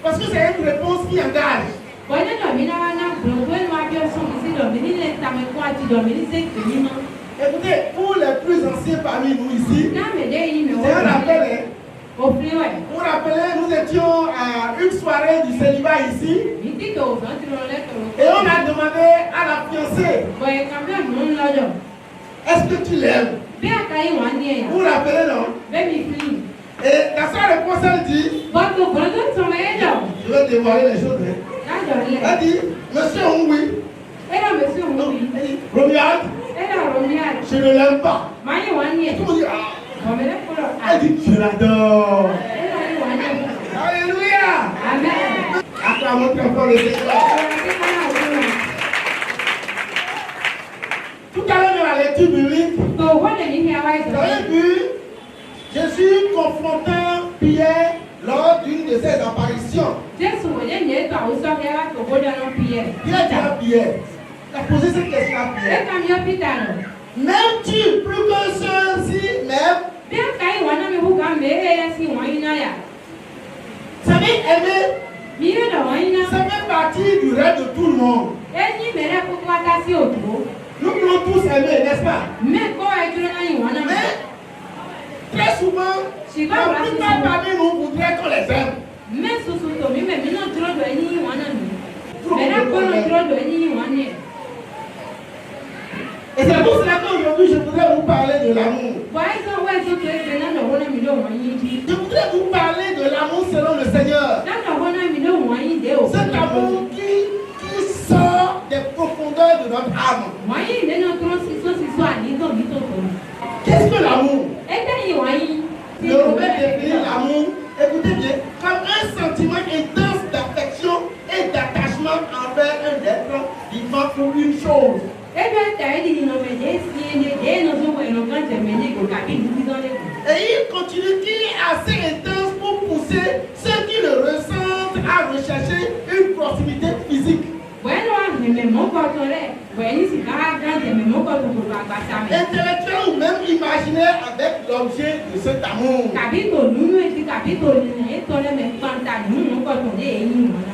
Parce que c'est une réponse qui engage. Écoutez, pour les plus anciens parmi nous ici, c'est un rappel. Vous vous rappelez, nous étions à une soirée du célibat ici. Et on a demandé à la fiancée, est-ce que tu l'aimes? Vous vous rappelez, non? Et la seule réponse, elle dit, je vais dévoiler les choses. Elle dit, monsieur oui. Elle dit, Romuald, je ne l'aime pas. Tout le monde dit, ah. Elle dit, je l'adore. Alléluia. Amen. Acclamons très fort le Seigneur. Tout à l'heure dans la lecture biblique, vous avez vu Jésus confrontant Pierre lors d'une de ses apparitions. Pierre dit à Pierre, il a posé cette question à Pierre. M'aimes-tu plus que ceux-ci m'aiment? Vous savez, aimer, ça fait partie du rêve de tout le monde. Nous voulons tous aimer, n'est-ce pas? Mais très souvent, la plupart parmi nous voudraient qu'on les aime. Et c'est pour cela qu'aujourd'hui, je voudrais vous parler de l'amour. Je voudrais vous parler de l'amour selon le Seigneur. Cet amour qui sort des profondeurs de notre âme. Qu'est-ce que l'amour? Le Robert définit l'amour, écoutez bien, comme un sentiment intense d'affection et d'attachement envers un être vivant pour une chose. Et il continue qu'il est assez intense pour pousser ceux qui le ressentent à rechercher une proximité physique. Intellectuel ou même imaginaire avec l'objet de cet amour.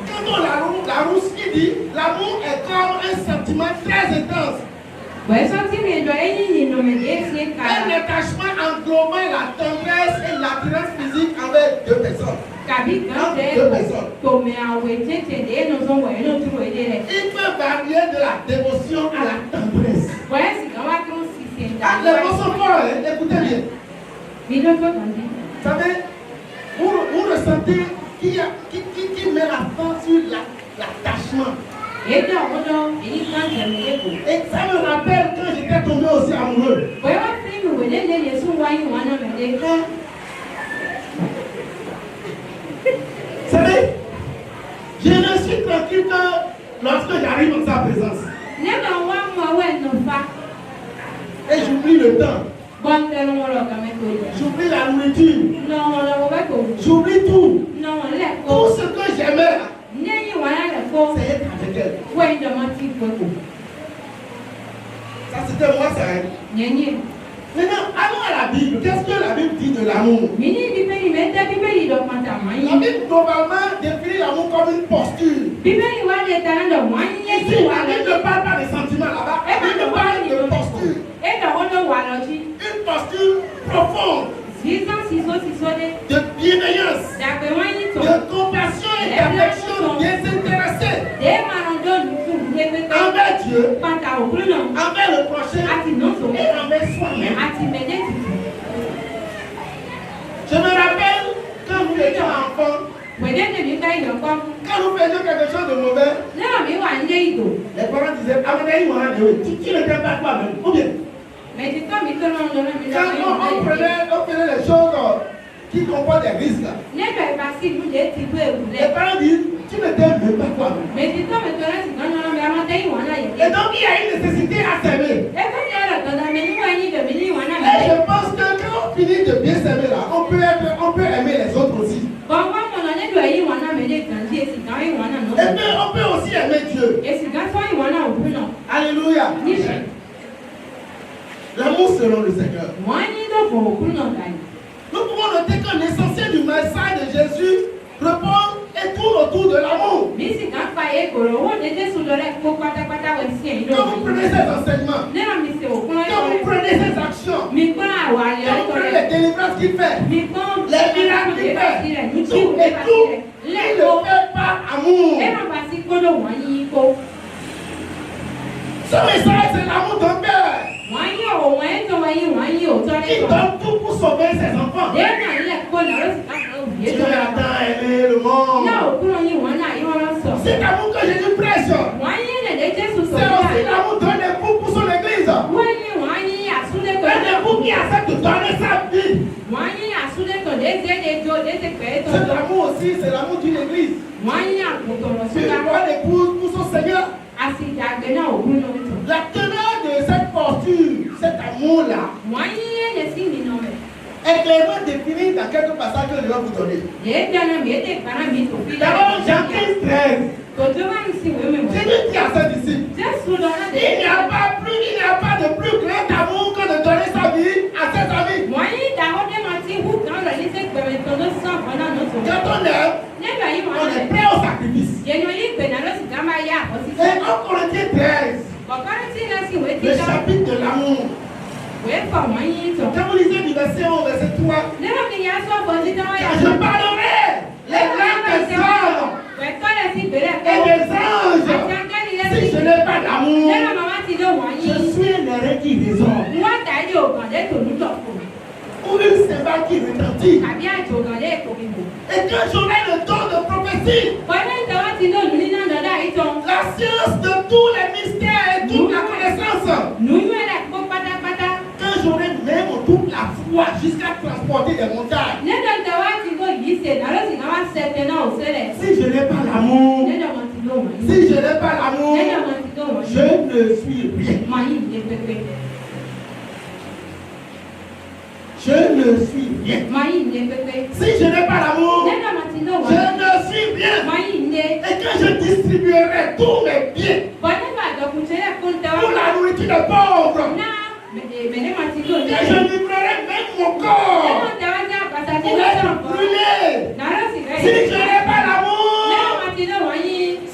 Quand on la rousse qui dit, l'amour est comme un sentiment très intense. Un attachement englobant la tendresse et l'attirance physique envers deux personnes. Il peut varier de la dévotion à la tendresse. L'émotion forte, écoutez bien. Vous savez, vous ressentez qui met la force sur l'attachement. Et ça me rappelle quand j'étais tombé aussi amoureux. Vous savez, je ne suis tranquille que lorsque j'arrive en sa présence. Et j'oublie le temps. J'oublie la nourriture. J'oublie tout. Tout ce que j'aimais là, c'est être avec elle. Ça c'était moi, ça. Maintenant, allons à la Bible. Qu'est-ce que la Bible dit de l'amour? La Bible globalement définit l'amour comme une posture. Ici, la Bible ne parle pas de sentiments là-bas. La Bible parle de posture. Une posture profonde. De bienveillance, de compassion et d'affection désintéressée envers Dieu, envers le prochain et envers soi-même. faisions quelque chose de mauvais, les parents disaient, tu ne t'aimes pas toi-même, ou bien? Quand on prenait les choses qui comportent des risques, les parents disent, tu ne t'aimes même pas toi-même. Et donc il y a une nécessité à s'aimer. Et je pense que quand on finit de bien s'aimer là, on peut aimer les autres aussi. Et puis on peut aussi aimer Dieu. Alléluia. L'amour selon le Seigneur. Nous pouvons noter que l'essentiel du message de Jésus repose et tourne autour de l'amour. Quand vous prenez ces enseignements, quand vous prenez ces actions, quand vous prenez les délivrances qu'il fait, les miracles qu'il fait, tout et tout, il ne fait pas amour. Ce message, c'est l'amour d'un père. Il donne tout pour sauver ses enfants. Dieu a tant aimé le monde. C'est l'amour que Jésus prêche. C'est aussi l'amour d'un époux pour son église. Un époux qui accepte de donner sa vie. Cet amour aussi, c'est l'amour d'une église. C'est l'amour d'un époux pour son Seigneur. La teneur de cette posture, cet amour-là, est clairement définie dans quelques passages que je vais vous donner. D'abord, Jean 15:13. Jésus dit à ses disciples, il n'y a pas de plus grand amour que de donner sa vie à ses amis. Quand on aime, on est prêt au sacrifice. Et en Corinthiens 13, le chapitre de l'amour, quand vous lisez du verset 1 au verset 3, quand je parlerai les langues des hommes et des anges, si je n'ai pas d'amour, je suis un erreur qui résonne, ou une cymbale qui retentit. Et quand j'aurai le don de prophétie, la science de tous les mystères et toute la connaissance, quand j'aurai même toute la foi jusqu'à transporter des montagnes, si je n'ai pas l'amour, je ne suis rien. Je ne suis rien. Si je n'ai pas l'amour, je ne suis rien. Et quand je distribuerai tous mes biens pour la nourriture des pauvres, et je livrerai même mon corps pour être brûlé, si je n'ai pas l'amour,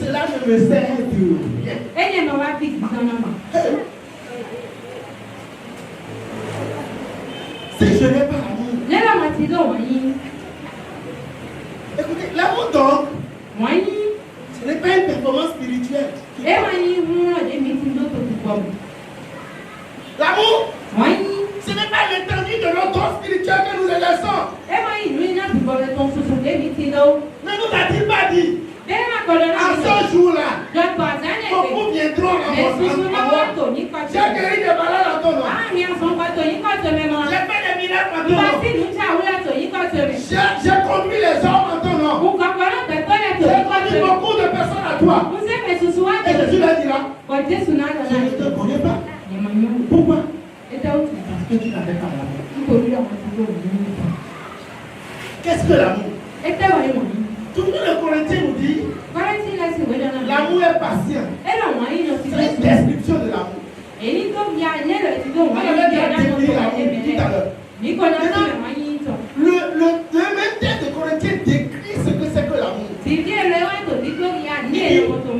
cela ne me sert de rien. Si je n'ai pas l'amour, écoutez, l'amour donc, ce n'est pas une performance spirituelle. L'amour, ce n'est pas l'étendue de notre don spirituel que nous exerçons. Ne nous a-t-il pas dit, à ce jour-là, beaucoup viendront à moi. J'ai guéri des malades en ton nom. J'ai fait des miracles en ton nom. J'ai conduit les hommes en ton nom. J'ai conduit beaucoup de personnes à toi. Et Jésus leur dira, je ne te connais pas. Pourquoi? Parce que tu n'avais pas l'amour. Qu'est-ce que l'amour? Tout le Corinthiens nous dit, l'amour est patient. C'est une description de l'amour. On avait déjà défini l'amour tout à l'heure. Le même texte de Corinthiens décrit ce que c'est que l'amour. Il dit,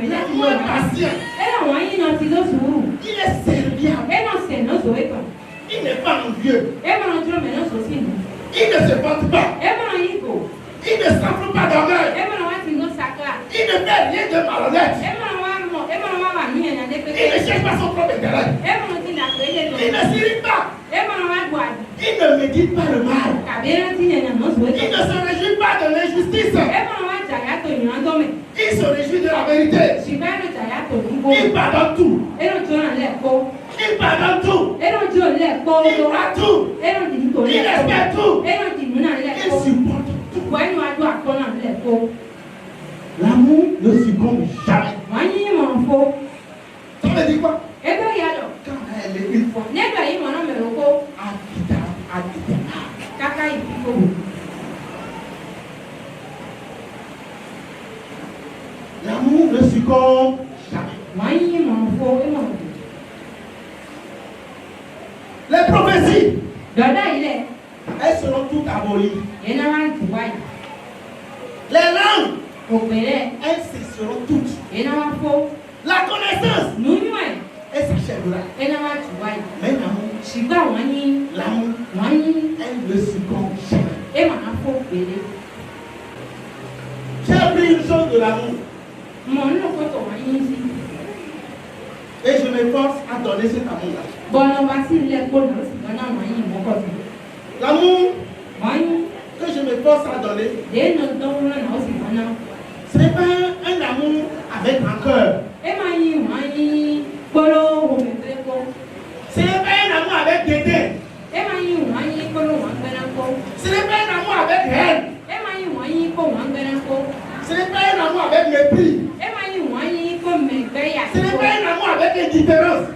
l'amour est patient. Il est serviable. Il n'est pas envieux. Il ne se vante pas. Il ne s'enfle pas d'orgueil. Il ne fait rien de malhonnête. Il ne cherche pas son propre intérêt. Il ne s'irrite pas. Il ne médite pas le mal. Il ne se réjouit pas de l'injustice. Il se réjouit de la vérité. Il pardonne tout. Il pardonne tout. Il voit tout. Il respecte tout. Il supporte tout. L'amour ne succombe jamais. Ça veut dire quoi? Quand elle est une fois, l'amour ne succombe jamais. Les prophéties, elles seront toutes abolies. Les langues, elles cesseront toutes. La connaissance, elle s'achèvera. Mais l'amour, elle ne succombe jamais. J'ai appris une chose de l'amour. Et je m'efforce à donner cet amour-là. L'amour que je m'efforce à donner, ce n'est pas un amour avec rancœur. Ce n'est pas un amour avec dédain. Ce n'est pas un amour avec haine. Ce n'est pas un amour avec mépris. Ce n'est pas un amour avec indifférence.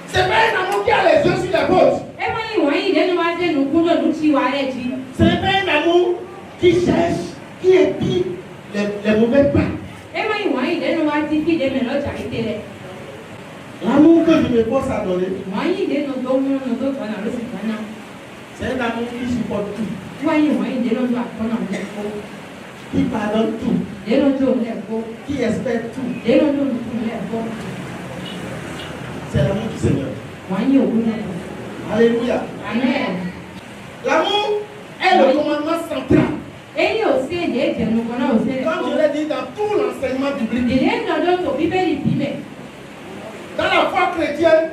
Ce n'est pas un amour qui a les yeux sur la côte. Ce n'est pas un amour qui cherche, qui épie les mauvais pas. L'amour que je me force à donner, c'est un amour qui supporte tout, qui pardonne tout, qui espère tout. C'est l'amour du Seigneur. Alléluia. Amen. L'amour est le commandement central. Comme je l'ai dit dans tout l'enseignement biblique, dans la foi chrétienne,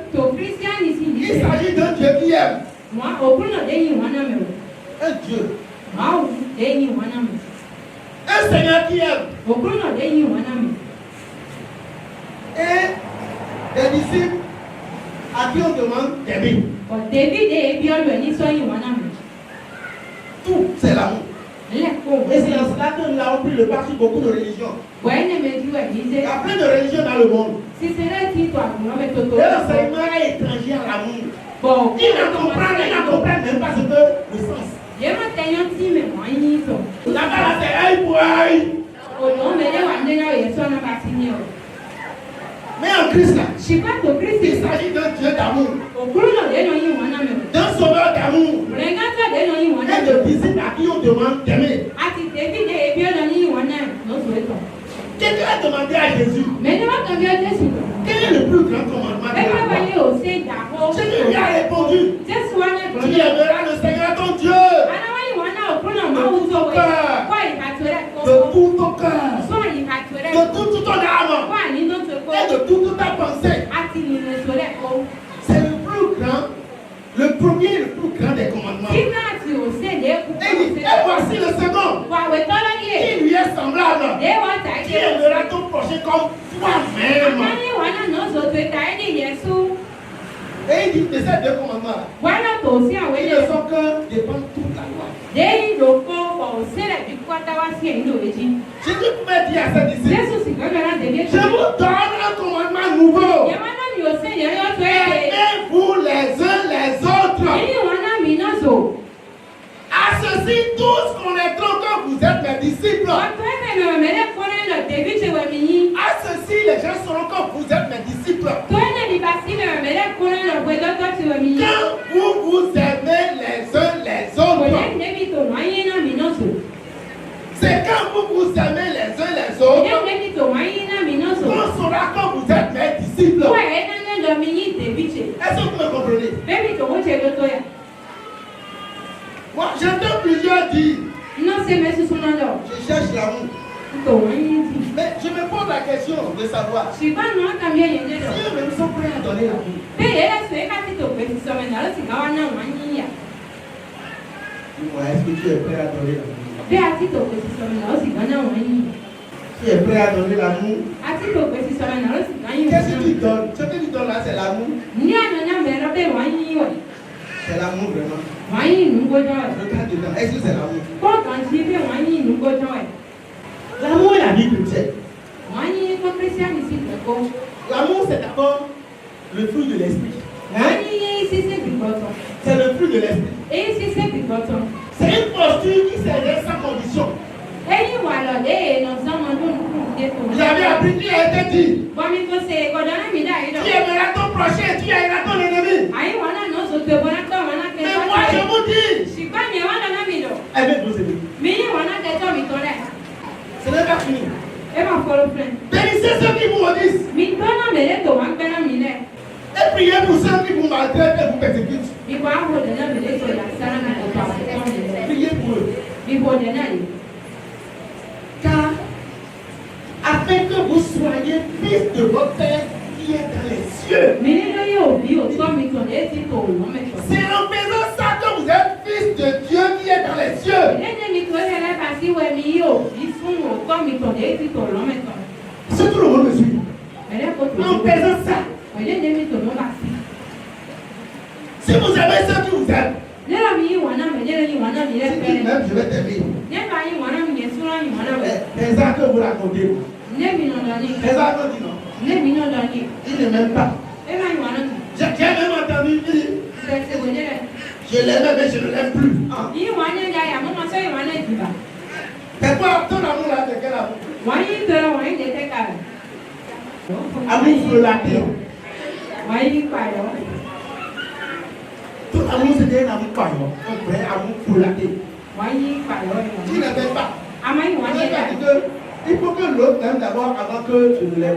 il s'agit d'un Dieu qui aime. Un Dieu. Un Seigneur qui aime. Et des disciples à qui on demande d'aimer. Tout, c'est l'amour. Et c'est en cela que nous avons pris le pas sur beaucoup de religions. Il y a plein de religions dans le monde. Et l'enseignement est étranger à l'amour. Ils n'en comprennent même pas ce que le sens. Là-bas, là, c'est œil pour œil. Mais en Christ, là, il s'agit d'un Dieu d'amour, d'un sauveur d'amour, et de disciples à qui on demande d'aimer. Quelqu'un a demandé à Jésus, quel est le plus grand commandement de la loi? Jésus lui a répondu, tu aimeras le Seigneur ton Dieu de tout ton cœur, de tout ton cœur, de toute ton âme et de toute ta pensée. C'est le plus grand, le premier et le plus grand des commandements. Et voici le second, qui lui est semblable. Tu aimeras ton prochain comme toi-même. Et il dit de ces deux commandements, ils ne sont que dépendent toute la loi. Jésus pouvait dire à ses disciples, je vous donne un commandement nouveau. Aimez-vous les uns les autres. À ceci, tous connaîtront que vous êtes mes disciples. À ceci, les gens sauront que vous êtes mes disciples. Quand vous vous aimez les uns les autres. C'est quand vous vous aimez les uns les autres qu'on saura que vous êtes mes disciples. Est-ce que vous me comprenez? Moi, j'entends plusieurs dire, je cherche l'amour. Mais je me pose la question de savoir si eux-mêmes sont prêts à donner l'amour. Est-ce que tu es prêt à donner l'amour? Tu es prêt à donner l'amour? Qu'est-ce que tu donnes? Ce que tu donnes là, c'est l'amour. C'est l'amour vraiment. Regarde dedans. Est-ce que c'est l'amour? L'amour est la vie chrétienne. L'amour, c'est d'abord le fruit de l'esprit. C'est le fruit de l'esprit. C'est une posture qui s'élève sans condition. Vous avez appris, tu as été dit. Tu aimeras ton prochain, tu aimeras ton ennemi. Mais moi je vous dis, aimez vos ennemis. Ce n'est pas fini. Bénissez ceux qui vous maudissent. Et priez pour ceux qui vous maltraitent et vous persécutent. Priez pour eux. Car, afin que vous soyez fils de votre Père qui est dans les cieux. C'est en faisant ça que vous êtes fils de Dieu qui est dans les cieux. Si tout le monde me suit. En faisant ça. Si vous aimez ceux qui vous aiment. Même je vais t'aimer. Les gens que vous racontez. Les gens que dit non. Il ne m'aime pas. J'ai même entendu dire. Je l'aimais mais je ne l'aime plus. C'est quoi ton amour là? C'est quel amour? Amour frelaté. Tout amour c'est un amour paillon. Un vrai amour frelaté. Tu ne m'aimes pas. Il faut que l'autre t'aime d'abord avant que tu ne l'aimes.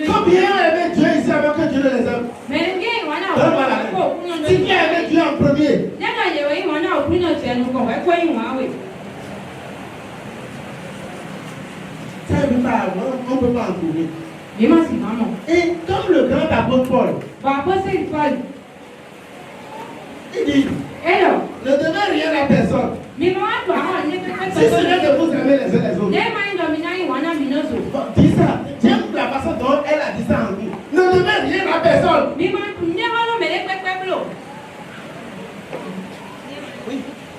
Combien aimer Dieu ici avant que Dieu ne les aime? Si tu as aimé Dieu en premier. Ça ne veut pas, on ne peut pas en trouver. Et comme le grand apôtre Paul, il dit, ne donnez rien à personne. Si ce n'est de vous aimer les uns les autres. Dis ça. J'aime la façon dont elle a dit ça en nous. Ne donnez rien à personne. Oui.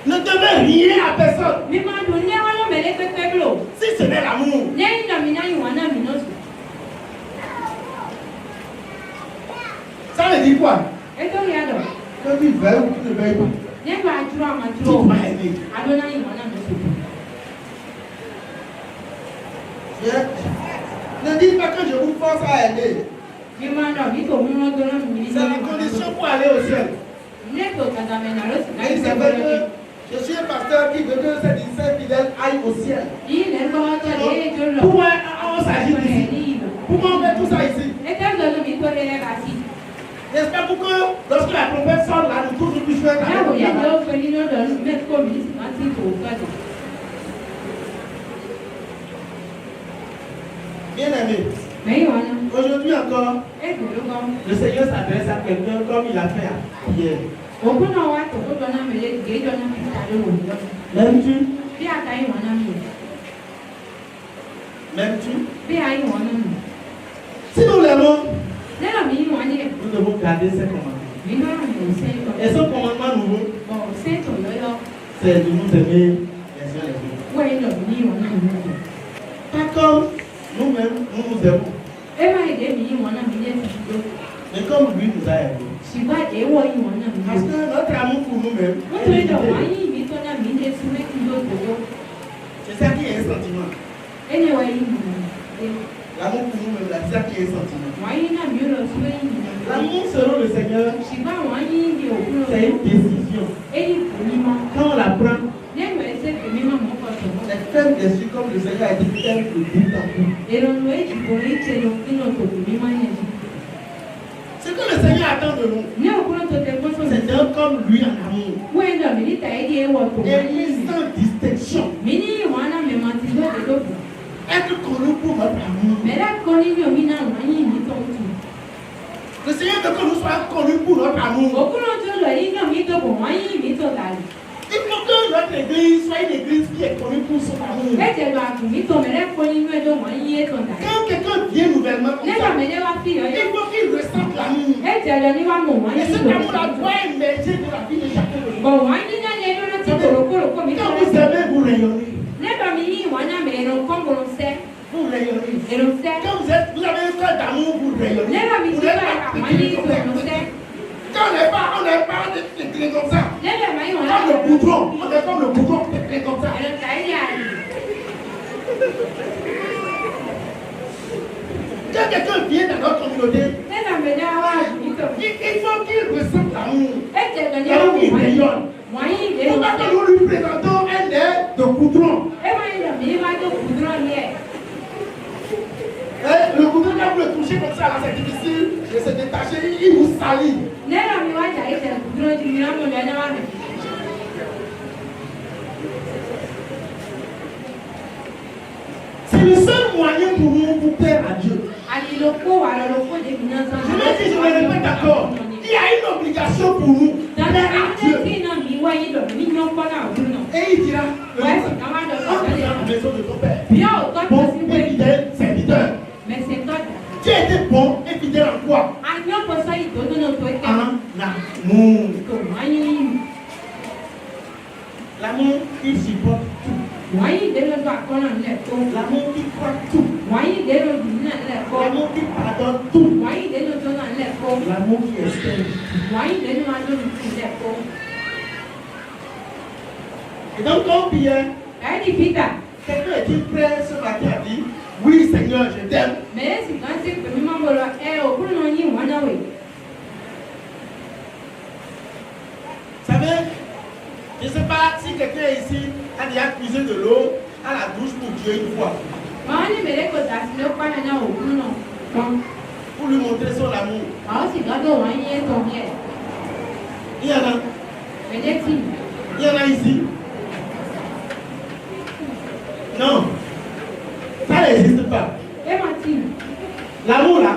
Ne donnez rien à personne. Si ce n'est l'amour. Ça veut dire quoi? Que tu veuilles ou tu ne veuilles pas. Tu vas aimer. Ne dites pas que je vous force à aimer. C'est la condition pour aller au ciel. Et c'est vrai que je suis un pasteur qui veut que ces disciples fidèles aillent au ciel. Pourquoi on s'agit ici? Pourquoi on fait tout ça ici? N'est-ce pas pour que lorsque la prophète sort là, nous tous nous puissions être avec bien aimé. Aujourd'hui encore, le Seigneur s'adresse à quelqu'un comme il a fait hier. M'aimes-tu? M'aimes-tu? Si nous l'aimons, nous devons garder ses commandements. Et son commandement nouveau, c'est de nous aimer les uns les autres. Pas comme nous-mêmes, nous nous aimons. Mais comme lui nous a aimés. Parce que notre amour pour nous-mêmes, c'est ça qui est un sentiment. L'amour pour nous-mêmes, c'est ça qui est un sentiment. L'amour selon le Seigneur, c'est une décision. Quand on la prend, c'est ferme dessus comme le Seigneur a dit, ferme le but en ce que le Seigneur attend de nous, c'est d'être comme lui en amour. Aimer sans distinction. Être connu pour notre amour. Le Seigneur veut que nous soyons connus pour notre amour. Il faut que votre église soit une église qui est connue pour son amour. Quand quelqu'un vient nouvellement comme ça, il faut qu'il ressente l'amour. Et cet amour-là doit émerger de la vie de chacun de nous. Quand vous aimez, vous rayonnez. Vous rayonnez. Quand vous avez un cœur d'amour, vous rayonnez. Quand on n'est pas décliné comme ça. Comme le boudron. On est comme le boudron décliné comme ça. Quand quelqu'un vient dans notre communauté, il faut qu'il ressente l'amour. L'amour qui rayonne. Pourquoi que nous lui présentons un air de boudron? Le boudron, quand vous le touchez comme ça, c'est difficile de se détacher, il vous salit. C'est le seul moyen pour nous pour plaire à Dieu. Je vais dire, je ne répète d'accord. Il y a une obligation pour nous de plaire à Dieu. Et il dira, on est dans la maison de ton père. Bon et fidèle serviteur. Tu as été bon et fidèle en quoi? En amour. L'amour qui supporte tout. L'amour qui croit tout. L'amour qui pardonne tout. L'amour qui espère tout. Et donc quand Pierre, quelqu'un est-il prêt ce matin à dire, oui Seigneur, je t'aime. Vous savez, je ne sais pas si quelqu'un ici a déjà puisé de l'eau à la douche pour Dieu une fois. Pour lui montrer son amour. Il y en a. Il y en a ici. Non. Ça n'existe pas. L'amour là.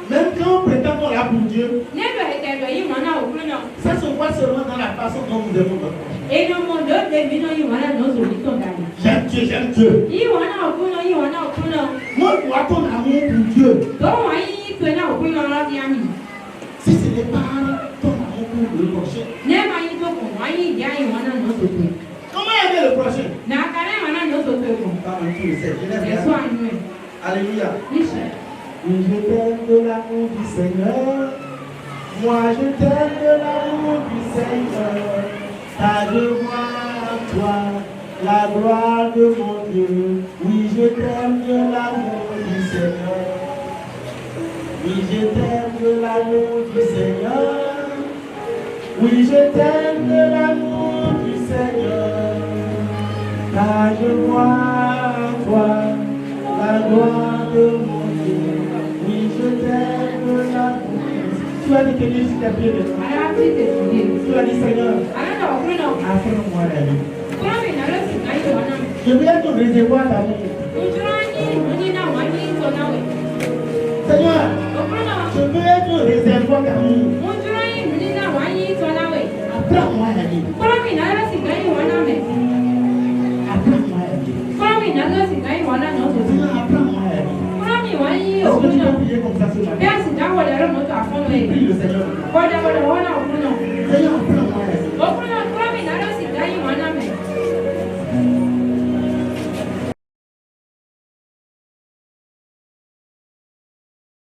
Même quand on prétend qu'on l'a pour Dieu, ça se voit seulement dans la façon dont nous aimons notre prochain. J'aime Dieu, j'aime Dieu. Montre-moi ton amour pour Dieu. Si ce n'est pas ton amour pour le prochain. Comment aimer le prochain? Alléluia. Oui, je t'aime de l'amour du Seigneur. Moi, je t'aime de l'amour du Seigneur. Ta gloire à toi, la gloire de mon Dieu. Oui, je t'aime de l'amour du Seigneur. Oui, je t'aime de l'amour du Seigneur. Oui, je t'aime de l'amour du Seigneur. Ta gloire à toi, la gloire de mon Dieu. Oui, je t'aime de l'amour. Tu as dit que Dieu s'est appelé de toi. Tu as dit Seigneur, apprends-moi la vie. Je veux être ton réservoir d'amour. Seigneur, je veux être un réservoir d'amour. Apprends-moi la vie.